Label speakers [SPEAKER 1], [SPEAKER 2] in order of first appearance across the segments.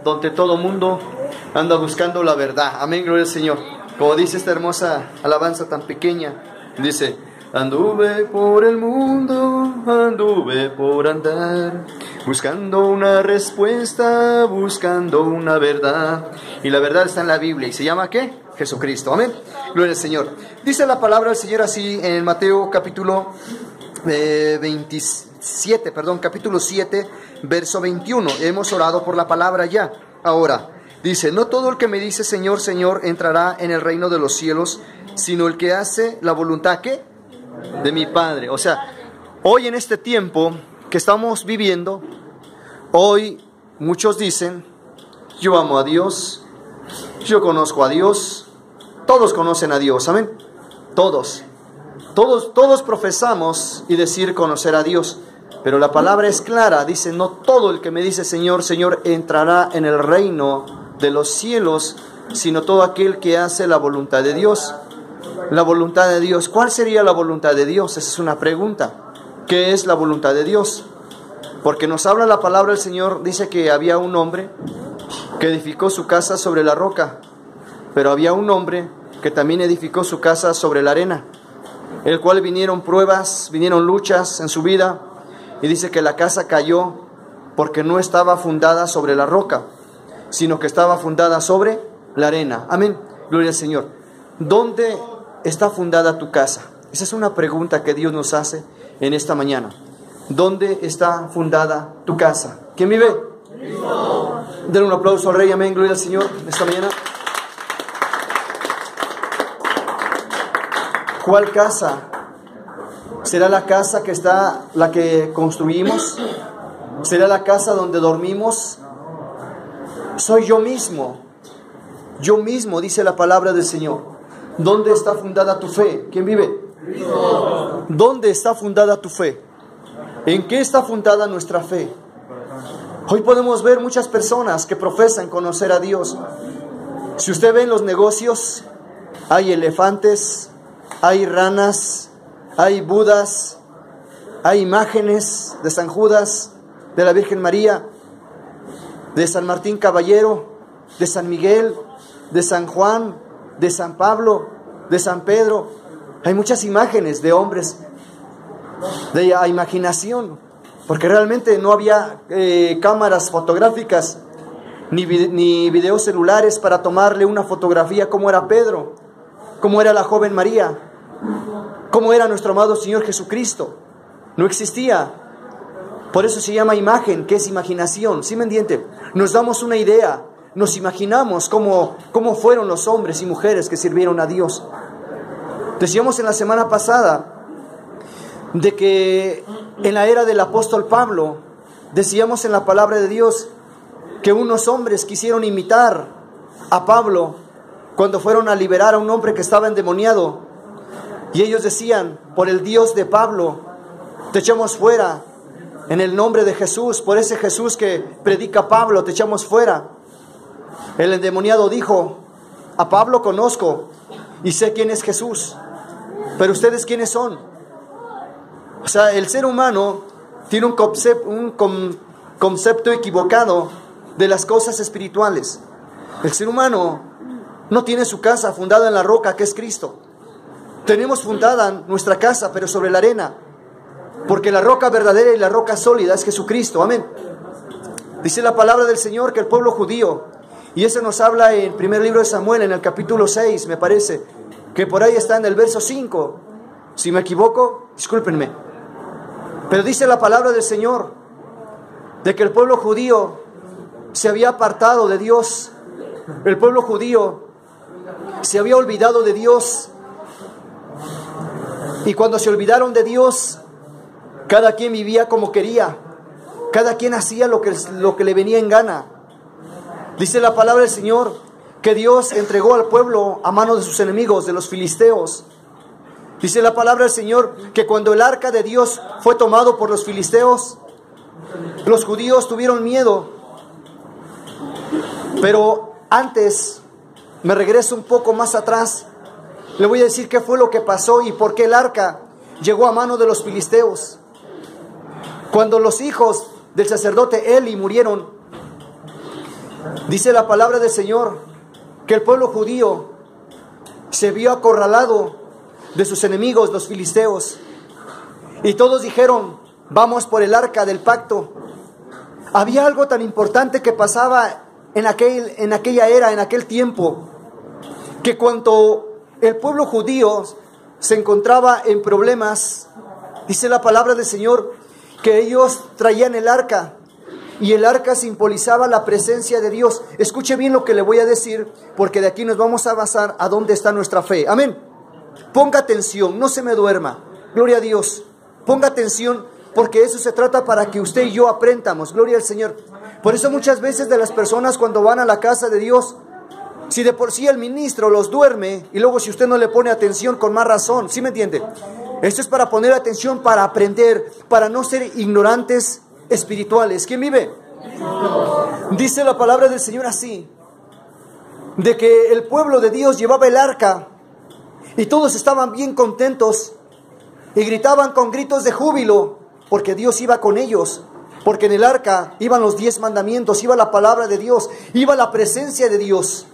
[SPEAKER 1] donde todo mundo anda buscando la verdad. Amén, gloria al Señor. Como dice esta hermosa alabanza tan pequeña, dice: anduve por el mundo, anduve por andar, buscando una respuesta, buscando una verdad. Y la verdad está en la Biblia. ¿Y se llama qué? Jesucristo. Amén. Gloria al Señor. Dice la palabra del Señor así en Mateo capítulo 7, verso 21. Hemos orado por la palabra ya. Ahora, dice: no todo el que me dice Señor, Señor entrará en el reino de los cielos, sino el que hace la voluntad, ¿qué? De mi Padre. O sea, hoy en este tiempo que estamos viviendo, hoy muchos dicen: yo amo a Dios, yo conozco a Dios, todos conocen a Dios, amén. Todos profesamos y decir conocer a Dios, pero la palabra es clara, dice: no todo el que me dice Señor, Señor entrará en el reino de los cielos, sino todo aquel que hace la voluntad de Dios. La voluntad de Dios. ¿Cuál sería la voluntad de Dios? Esa es una pregunta. ¿Qué es la voluntad de Dios? Porque nos habla la palabra del Señor. Dice que había un hombre que edificó su casa sobre la roca, pero había un hombre que también edificó su casa sobre la arena, el cual vinieron pruebas, vinieron luchas en su vida, y dice que la casa cayó porque no estaba fundada sobre la roca, sino que estaba fundada sobre la arena. Amén. Gloria al Señor. ¿Dónde está fundada tu casa? Esa es una pregunta que Dios nos hace en esta mañana. ¿Dónde está fundada tu casa? ¿Quién vive? Cristo. Denle un aplauso al Rey. Amén. Gloria al Señor esta mañana. ¿Cuál casa? ¿Será la casa que está, la que construimos? ¿Será la casa donde dormimos? Soy yo mismo. Yo mismo, dice la palabra del Señor. ¿Dónde está fundada tu fe? ¿Quién vive? Cristo. ¿Dónde está fundada tu fe? ¿En qué está fundada nuestra fe? Hoy podemos ver muchas personas que profesan conocer a Dios. Si usted ve en los negocios, hay elefantes, hay ranas, hay budas, hay imágenes de San Judas, de la Virgen María, de San Martín Caballero, de San Miguel, de San Juan, de San Pablo, de San Pedro. Hay muchas imágenes de hombres de imaginación, porque realmente no había cámaras fotográficas ni videos celulares para tomarle una fotografía como era Pedro, como era la joven María, como era nuestro amado Señor Jesucristo. No existía. Por eso se llama imagen, que es imaginación. ¿Sí me entiende? Nos damos una idea, nos imaginamos cómo fueron los hombres y mujeres que sirvieron a Dios. Decíamos en la semana pasada de que en la era del apóstol Pablo, decíamos en la palabra de Dios que unos hombres quisieron imitar a Pablo cuando fueron a liberar a un hombre que estaba endemoniado. Y ellos decían: por el Dios de Pablo, te echamos fuera. En el nombre de Jesús, por ese Jesús que predica Pablo, te echamos fuera. El endemoniado dijo: a Pablo conozco y sé quién es Jesús, pero ustedes quiénes son. O sea, el ser humano tiene un concepto equivocado de las cosas espirituales. El ser humano no tiene su casa fundada en la roca que es Cristo. Tenemos fundada nuestra casa, pero sobre la arena, porque la roca verdadera y la roca sólida es Jesucristo. Amén. Dice la palabra del Señor que el pueblo judío, y eso nos habla en el primer libro de Samuel, en el capítulo 6, me parece, que por ahí está en el verso 5. Si me equivoco, discúlpenme. Pero dice la palabra del Señor de que el pueblo judío se había apartado de Dios. El pueblo judío se había olvidado de Dios. Y cuando se olvidaron de Dios, cada quien vivía como quería. Cada quien hacía lo que le venía en gana. Dice la palabra del Señor que Dios entregó al pueblo a manos de sus enemigos, de los filisteos. Dice la palabra del Señor que cuando el arca de Dios fue tomado por los filisteos, los judíos tuvieron miedo. Pero antes, me regreso un poco más atrás, le voy a decir qué fue lo que pasó y por qué el arca llegó a manos de los filisteos. Cuando los hijos del sacerdote Eli murieron, Dice la palabra del Señor que el pueblo judío se vio acorralado de sus enemigos, los filisteos. Y todos dijeron, vamos por el arca del pacto. Había algo tan importante que pasaba en aquella era, en aquel tiempo, que cuando el pueblo judío se encontraba en problemas, dice la palabra del Señor que ellos traían el arca, y el arca simbolizaba la presencia de Dios. Escuche bien lo que le voy a decir, porque de aquí nos vamos a basar a dónde está nuestra fe. Amén. Ponga atención, no se me duerma. Gloria a Dios. Ponga atención, porque eso se trata para que usted y yo aprendamos. Gloria al Señor. Por eso muchas veces de las personas cuando van a la casa de Dios, si de por sí el ministro los duerme, y luego si usted no le pone atención, con más razón. ¿Sí me entiende? Esto es para poner atención, para aprender, para no ser ignorantes espirituales. ¿Quién vive? Dice la palabra del Señor así, de que el pueblo de Dios llevaba el arca y todos estaban bien contentos y gritaban con gritos de júbilo porque Dios iba con ellos, porque en el arca iban los 10 mandamientos, iba la palabra de Dios, iba la presencia de Dios.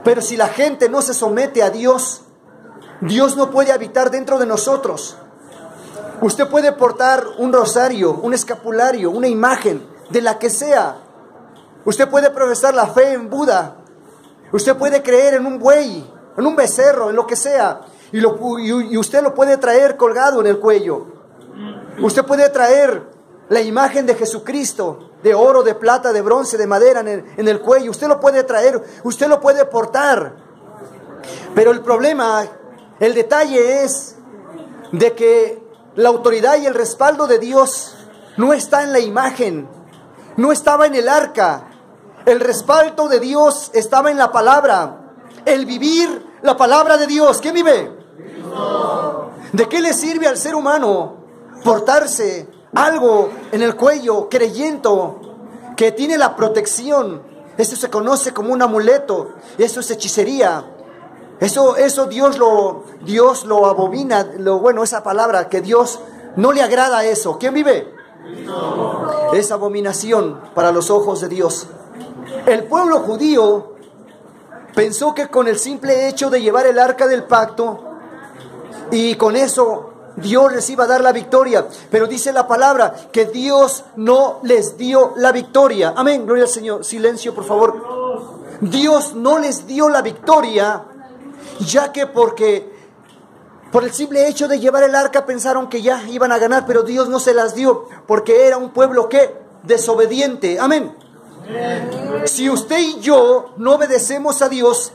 [SPEAKER 1] Pero si la gente no se somete a Dios, Dios no puede habitar dentro de nosotros. Usted puede portar un rosario, un escapulario, una imagen, de la que sea. Usted puede profesar la fe en Buda. Usted puede creer en un buey, en un becerro, en lo que sea. Y usted lo puede traer colgado en el cuello. Usted puede traer la imagen de Jesucristo, de oro, de plata, de bronce, de madera en el cuello. Usted lo puede traer, usted lo puede portar. Pero el problema, el detalle es de que la autoridad y el respaldo de Dios no está en la imagen, no estaba en el arca. El respaldo de Dios estaba en la palabra, el vivir la palabra de Dios. ¿Quién vive? ¿De qué le sirve al ser humano portarse algo en el cuello creyendo que tiene la protección? Eso se conoce como un amuleto, eso es hechicería. Eso Dios lo abomina, esa palabra, que Dios no le agrada eso. ¿Quién vive? Es abominación para los ojos de Dios. El pueblo judío pensó que con el simple hecho de llevar el arca del pacto, y con eso Dios les iba a dar la victoria. Pero dice la palabra que Dios no les dio la victoria. Amén, gloria al Señor. Silencio, por favor. Dios no les dio la victoria, ya que por el simple hecho de llevar el arca pensaron que ya iban a ganar, pero Dios no se las dio, porque era un pueblo que desobediente. Amén. Si usted y yo no obedecemos a Dios,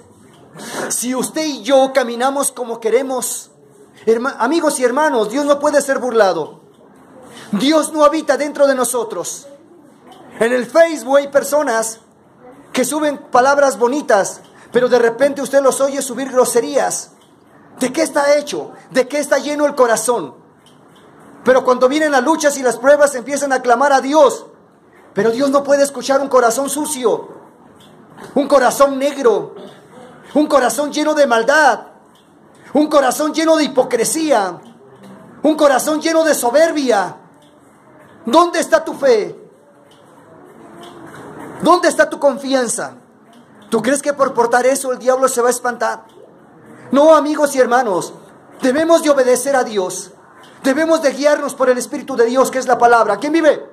[SPEAKER 1] si usted y yo caminamos como queremos, amigos y hermanos, Dios no puede ser burlado. Dios no habita dentro de nosotros. En el Facebook hay personas que suben palabras bonitas, pero de repente usted los oye subir groserías. ¿De qué está hecho? ¿De qué está lleno el corazón? Pero cuando vienen las luchas y las pruebas empiezan a clamar a Dios. Pero Dios no puede escuchar un corazón sucio, un corazón negro, un corazón lleno de maldad, un corazón lleno de hipocresía, un corazón lleno de soberbia. ¿Dónde está tu fe? ¿Dónde está tu confianza? ¿Tú crees que por portar eso el diablo se va a espantar? No, amigos y hermanos, debemos de obedecer a Dios. Debemos de guiarnos por el Espíritu de Dios, que es la palabra. ¿Quién vive?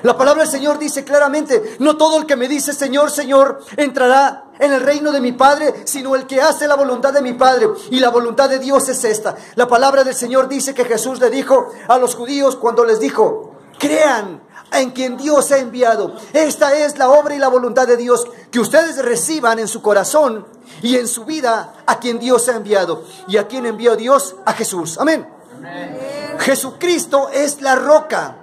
[SPEAKER 1] La palabra del Señor dice claramente: no todo el que me dice Señor, Señor, entrará en el reino de mi Padre, sino el que hace la voluntad de mi Padre. Y la voluntad de Dios es esta. La palabra del Señor dice que Jesús le dijo a los judíos cuando les dijo: crean en quien Dios ha enviado. Esta es la obra y la voluntad de Dios, que ustedes reciban en su corazón y en su vida a quien Dios ha enviado. ¿Y a quién envió Dios? A Jesús. Amén. Amén. Jesucristo es la roca.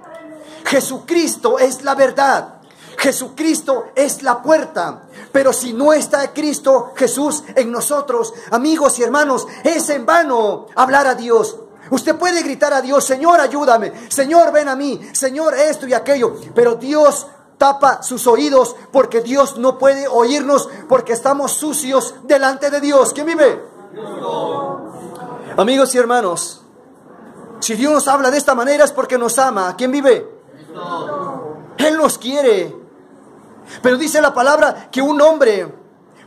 [SPEAKER 1] Jesucristo es la verdad. Jesucristo es la puerta. Pero si no está Cristo Jesús en nosotros, amigos y hermanos, es en vano hablar a Dios. Usted puede gritar a Dios: Señor, ayúdame, Señor, ven a mí, Señor, esto y aquello. Pero Dios tapa sus oídos, porque Dios no puede oírnos, porque estamos sucios delante de Dios. ¿Quién vive? Amigos y hermanos, si Dios nos habla de esta manera es porque nos ama. ¿Quién vive? Él nos quiere. Pero dice la palabra que un hombre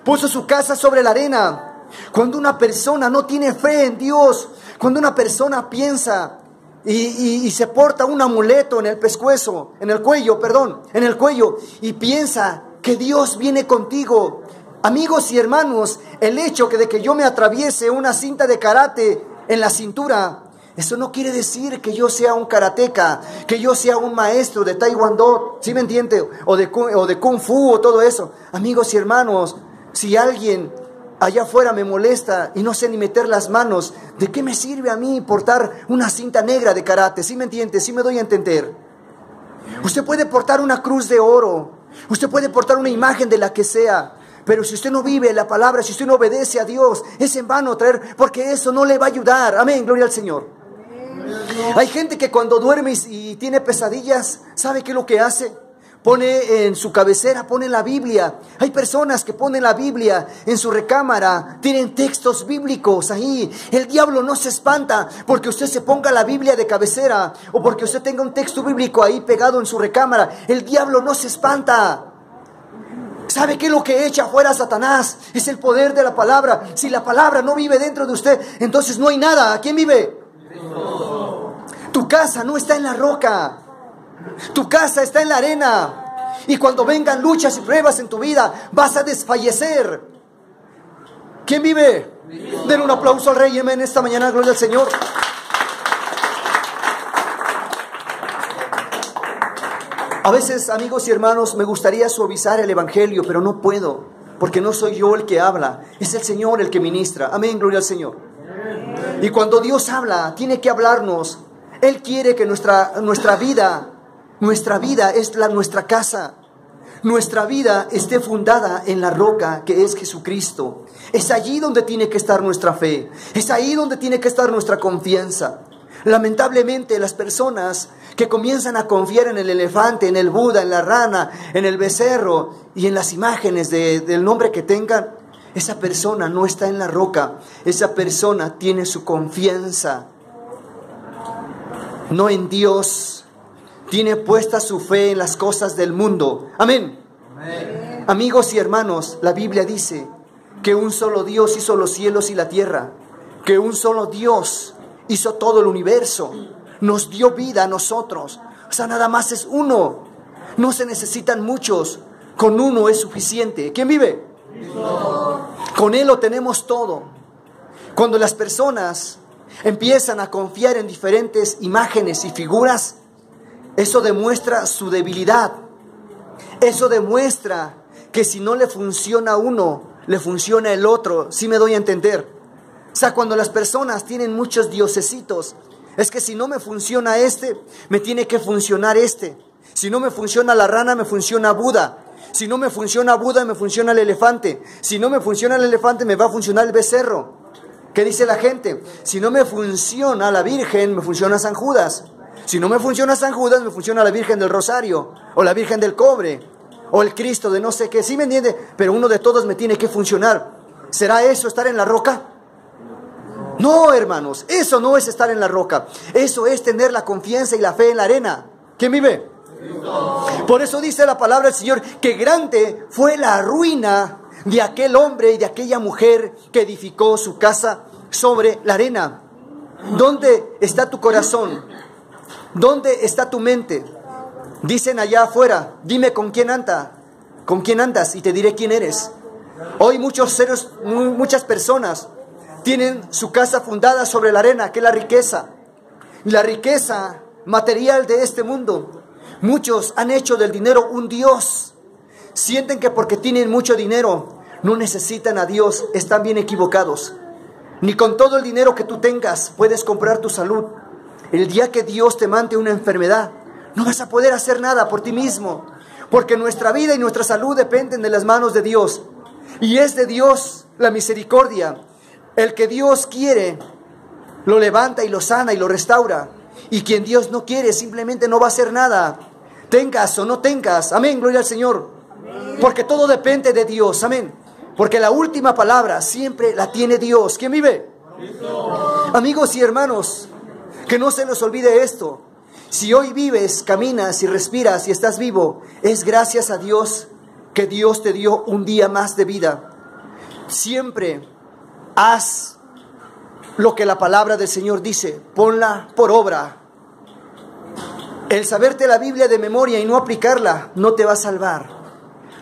[SPEAKER 1] puso su casa sobre la arena. Cuando una persona no tiene fe en Dios, cuando una persona piensa y se porta un amuleto en el pescuezo, en el cuello, y piensa que Dios viene contigo. Amigos y hermanos, el hecho de que yo me atraviese una cinta de karate en la cintura, eso no quiere decir que yo sea un karateca, que yo sea un maestro de taekwondo, ¿sí me entiende? O de kung fu o todo eso. Amigos y hermanos, si alguien allá afuera me molesta y no sé ni meter las manos, ¿de qué me sirve a mí portar una cinta negra de karate? ¿Sí me entiende? ¿Sí me doy a entender? Usted puede portar una cruz de oro, usted puede portar una imagen de la que sea, pero si usted no vive la palabra, si usted no obedece a Dios, es en vano traer, porque eso no le va a ayudar. Amén, gloria al Señor. Hay gente que cuando duerme y tiene pesadillas, ¿sabe qué es lo que hace? Pone en su cabecera, pone la Biblia. Hay personas que ponen la Biblia en su recámara, tienen textos bíblicos ahí. El diablo no se espanta porque usted se ponga la Biblia de cabecera o porque usted tenga un texto bíblico ahí pegado en su recámara. El diablo no se espanta. ¿Sabe qué es lo que echa fuera a Satanás? Es el poder de la palabra. Si la palabra no vive dentro de usted, entonces no hay nada. ¿Quién vive? Tu casa no está en la roca. Tu casa está en la arena. Y cuando vengan luchas y pruebas en tu vida, vas a desfallecer. ¿Quién vive? Denle un aplauso al Rey en esta mañana, gloria al Señor. A veces, amigos y hermanos, me gustaría suavizar el Evangelio, pero no puedo, porque no soy yo el que habla, es el Señor el que ministra. Amén, gloria al Señor. Y cuando Dios habla, tiene que hablarnos. Él quiere que nuestra vida es nuestra casa. Nuestra vida esté fundada en la roca que es Jesucristo. Es allí donde tiene que estar nuestra fe. Es ahí donde tiene que estar nuestra confianza. Lamentablemente las personas que comienzan a confiar en el elefante, en el Buda, en la rana, en el becerro y en las imágenes del nombre que tengan, esa persona no está en la roca. Esa persona tiene su confianza no en Dios. Tiene puesta su fe en las cosas del mundo. Amén. Amén. Amigos y hermanos, la Biblia dice que un solo Dios hizo los cielos y la tierra, que un solo Dios hizo todo el universo, nos dio vida a nosotros. O sea, nada más es uno. No se necesitan muchos, con uno es suficiente. ¿Quién vive? Cristo. Con Él lo tenemos todo. Cuando las personas empiezan a confiar en diferentes imágenes y figuras, eso demuestra su debilidad. Eso demuestra que si no le funciona a uno, le funciona el otro. ¿Sí me doy a entender? O sea, cuando las personas tienen muchos diosesitos, es que si no me funciona este, me tiene que funcionar este. Si no me funciona la rana, me funciona Buda. Si no me funciona Buda, me funciona el elefante. Si no me funciona el elefante, me va a funcionar el becerro. ¿Qué dice la gente? Si no me funciona la Virgen, me funciona San Judas. Si no me funciona San Judas, me funciona la Virgen del Rosario, o la Virgen del Cobre, o el Cristo de no sé qué. ¿Sí me entiende? Pero uno de todos me tiene que funcionar. ¿Será eso estar en la roca? No, hermanos, eso no es estar en la roca. Eso es tener la confianza y la fe en la arena. ¿Quién vive? Cristo. Por eso dice la palabra del Señor que grande fue la ruina de aquel hombre y de aquella mujer que edificó su casa sobre la arena. ¿Dónde está tu corazón? ¿Dónde está tu mente? Dicen allá afuera, dime con quién andas y te diré quién eres. Hoy muchas personas tienen su casa fundada sobre la arena, que es la riqueza material de este mundo. Muchos han hecho del dinero un Dios. Sienten que porque tienen mucho dinero no necesitan a Dios. Están bien equivocados. Ni con todo el dinero que tú tengas puedes comprar tu salud. El día que Dios te mande una enfermedad, no vas a poder hacer nada por ti mismo, porque nuestra vida y nuestra salud dependen de las manos de Dios. Y es de Dios la misericordia. El que Dios quiere, lo levanta y lo sana y lo restaura. Y quien Dios no quiere, simplemente no va a hacer nada. Tengas o no tengas. Amén, gloria al Señor. Amén. Porque todo depende de Dios. Amén. Porque la última palabra siempre la tiene Dios. ¿Quién vive? Cristo. Amigos y hermanos, que no se nos olvide esto. Si hoy vives, caminas y respiras y estás vivo, es gracias a Dios que Dios te dio un día más de vida. Siempre haz lo que la palabra del Señor dice, ponla por obra. El saberte la Biblia de memoria y no aplicarla no te va a salvar.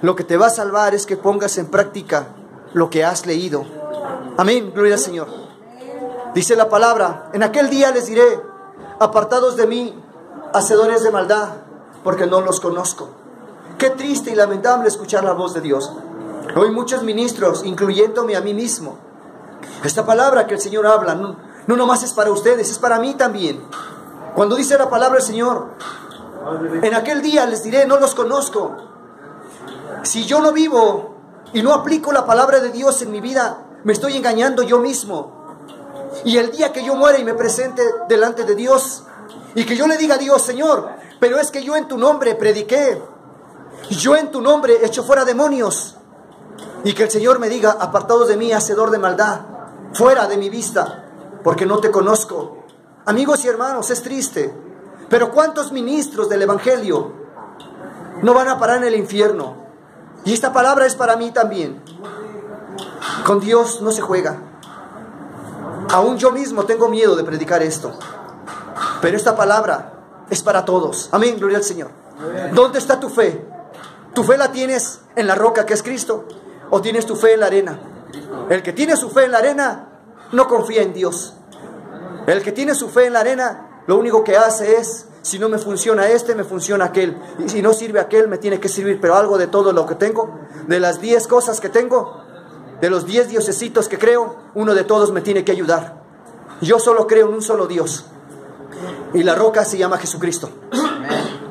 [SPEAKER 1] Lo que te va a salvar es que pongas en práctica lo que has leído. Amén, gloria al Señor. Dice la palabra: en aquel día les diré, apartados de mí, hacedores de maldad, porque no los conozco. Qué triste y lamentable escuchar la voz de Dios. Hoy muchos ministros, incluyéndome a mí mismo, esta palabra que el Señor habla, no nomás es para ustedes, es para mí también. Cuando dice la palabra del Señor, en aquel día les diré, no los conozco. Si yo no vivo y no aplico la palabra de Dios en mi vida, me estoy engañando yo mismo. Y el día que yo muera y me presente delante de Dios, y que yo le diga a Dios: Señor, pero es que yo en tu nombre prediqué, yo en tu nombre echo fuera demonios, y que el Señor me diga: apartados de mí, hacedor de maldad, fuera de mi vista, porque no te conozco. Amigos y hermanos, es triste, pero ¿cuántos ministros del Evangelio no van a parar en el infierno? Y esta palabra es para mí también. Con Dios no se juega. Aún yo mismo tengo miedo de predicar esto, pero esta palabra es para todos. Amén, gloria al Señor. ¿Dónde está tu fe? ¿Tu fe la tienes en la roca que es Cristo, o tienes tu fe en la arena? El que tiene su fe en la arena no confía en Dios. El que tiene su fe en la arena, lo único que hace es: si no me funciona este, me funciona aquel, y si no sirve aquel, me tiene que servir. Pero algo de todo lo que tengo, de las 10 cosas que tengo, de los 10 diosesitos que creo, uno de todos me tiene que ayudar. Yo solo creo en un solo Dios, y la roca se llama Jesucristo.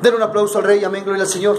[SPEAKER 1] Den un aplauso al Rey. Amén, gloria al Señor.